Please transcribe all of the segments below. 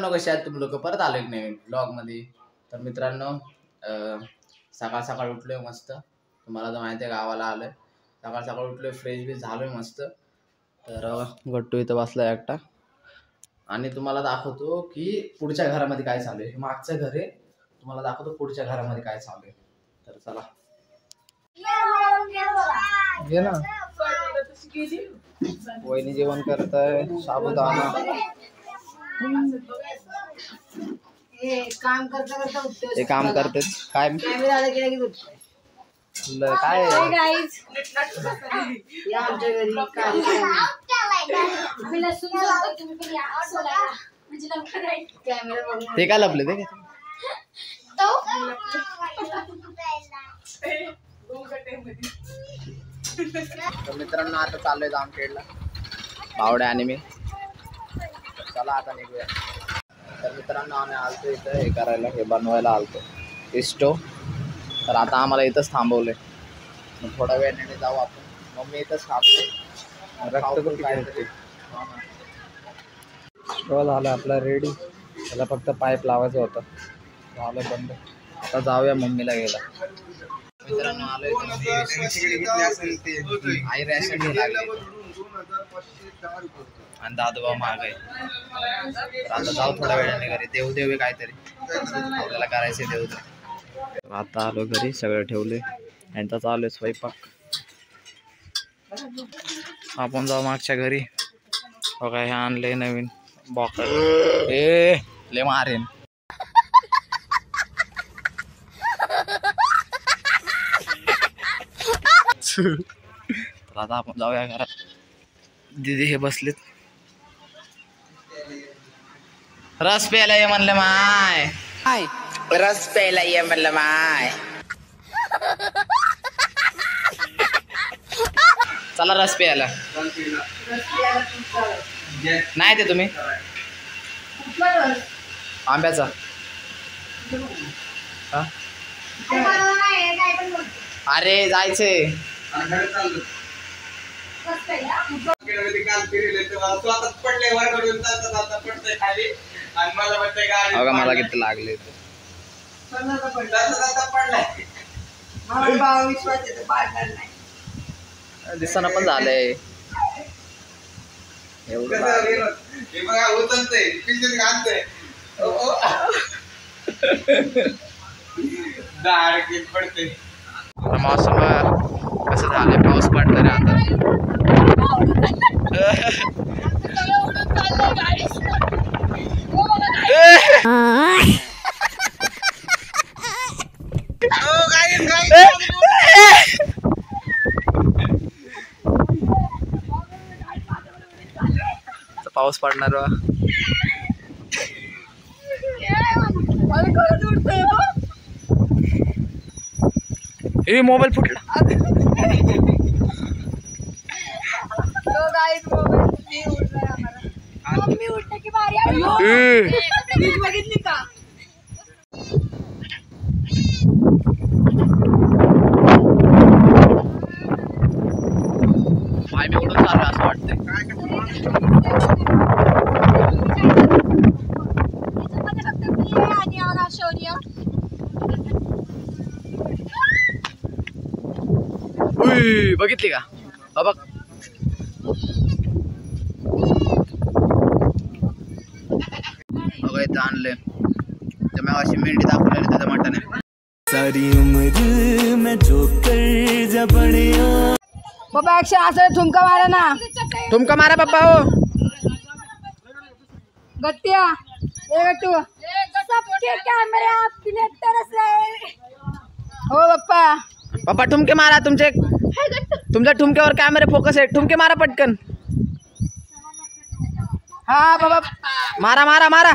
मित्रांनो कसे आहेत तुम्ही लोक? परत आलो एक नवीन ब्लॉग मध्ये. तर मित्रांनो सकाळ सकाळ उठलोय मस्त. तुम्हाला तर माहिती आहे गावाला आलोय. सकाळ सकाळ उठलोय, फ्रेश बी झालोय मस्त. तर गट्टू इथं बसला एकटा आणि तुम्हाला दाखवतो की पुढच्या घरामध्ये काय चालू आहे. मागचं घर आहे, तुम्हाला दाखवतो पुढच्या घरामध्ये काय चालू आहे. तर चला घे ना. वहिनी जेवण करताय, साबुदाणा. हे काम करते काय काय ते काय लपले ते तर मित्रांनो आता चाललोय जामखेडला बावड्या आणि मी. चला आता निघूया. तर मित्रांनो आम्ही आलतो इथं हे करायला, हे बनवायला आलतो इस्टो. तर आता आम्हाला इथंच थांबवलंय. मग थोडा वेळाने जाऊ आपण. मम्मी इथंच थांबते. स्टो झाला आपला रेडी. त्याला फक्त पाईप लावायचं होतं, झालं बंद. आता जाऊया मम्मीला गेला. मित्रांनो आलोय आई रॅशन लागले आणि दादोबा महाग आहे. आता जाऊ थोड्या वेळाने घरी. देवदेव काहीतरी आपल्याला करायचे देवदेव. आता आलो घरी, सगळं ठेवले. यांचा चालू आहे स्वयंपाक. आपण जाऊ मागच्या घरी. बघा हे आणले नवीन बॉक्स. ए ले मारेन. तर आता आपण जाऊया घरात. दीदी हे बसलेत. रस प्यायला ये म्हणलं माय. रस प्यायला ये म्हणलं माय. चला रस प्यायला. नाही ते तुम्ही आंब्याचा. अरे जायचंय. मला किती लागले दिसताना पण झालंय एवढं. मौसम कसं झालंय, पाऊस पडतोय रे आता. पाऊस पडणार. हे मोबाईल फुटला. बघितली का? पाय मी उडून चालू असं वाटतंय. बघितली का? बघ इथं आणले. तर मग अशी मेंढी दाखवलेली त्याच्या मठाने. सारी उम्र में जोकर जबड़िया. पप्पा ऍक्शन असं ठुमका मारा ना. ठुमका मारा पप्पा. हो गट्टिया ए गट्टू सबके कैमरे आपकी तरस रहे. हो पप्पा. पप्पा ठुमके मारा. तुमच्या ठुमक्यावर कॅमेरा फोकस आहे. ठुमके मारा पटकन. हा बाबा मारा मारा मारा.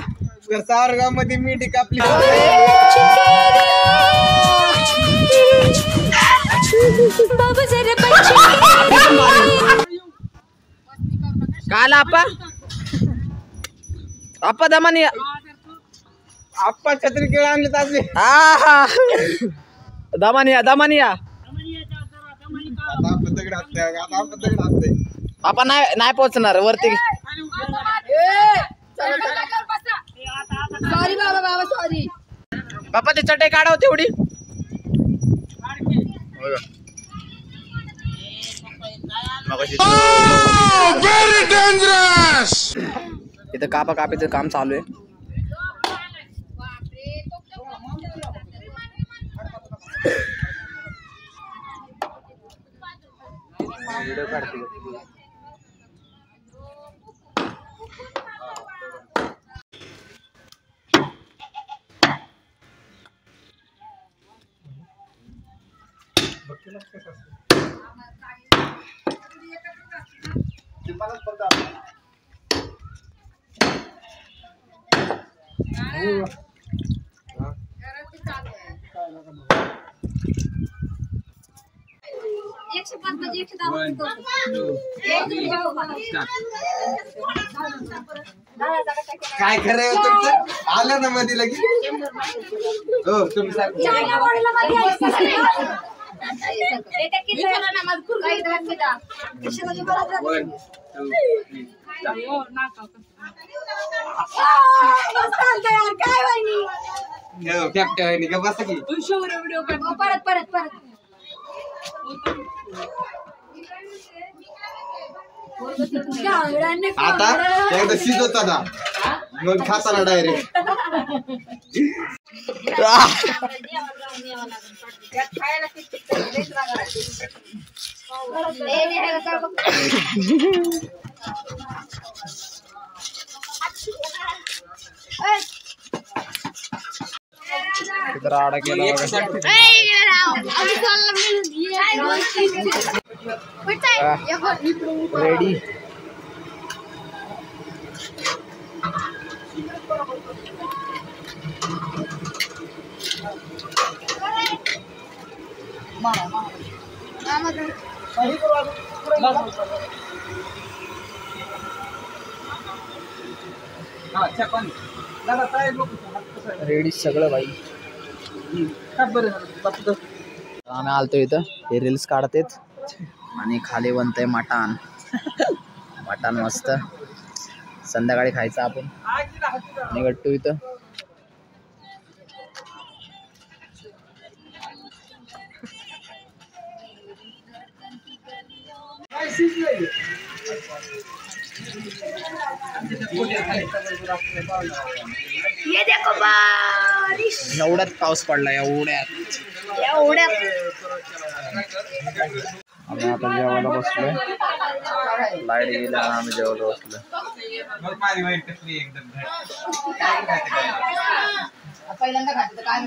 सावरगावमध्ये मिठी कापली. काल आप्पा आप्पा दमानी. आप्पा छत्री केळ आणले ताजे. हा दमानिया दमानिया. आपण नाही पोहोचणार वरती. सॉरी बाबा बाबा सॉरी. बाप्पा ते चटई काढा तेवढी. इथं कापा कापीचं काम चालू आहे. काय खरं तुमचं आलं ना मध्ये लगेच. हो तुम्ही का बस की परत परत परत. आता एकदा शिजवता ना मग खाताना डायरेक्ट. राडा केला रेडी. रेडी सगळं बाई. आम्ही आलतो इथं हे रील्स काढतेत आणि खाली बनतंय मटण. मटण मस्त संध्याकाळी खायचं आपण. निघटतो इथं. एवढ्यात पाऊस पडला एवढ्यात. आम्ही आता जेवायला बसलोय. लाईट गेला आम्ही जेवायला बसलोय. पहिल्यांदा खाते काय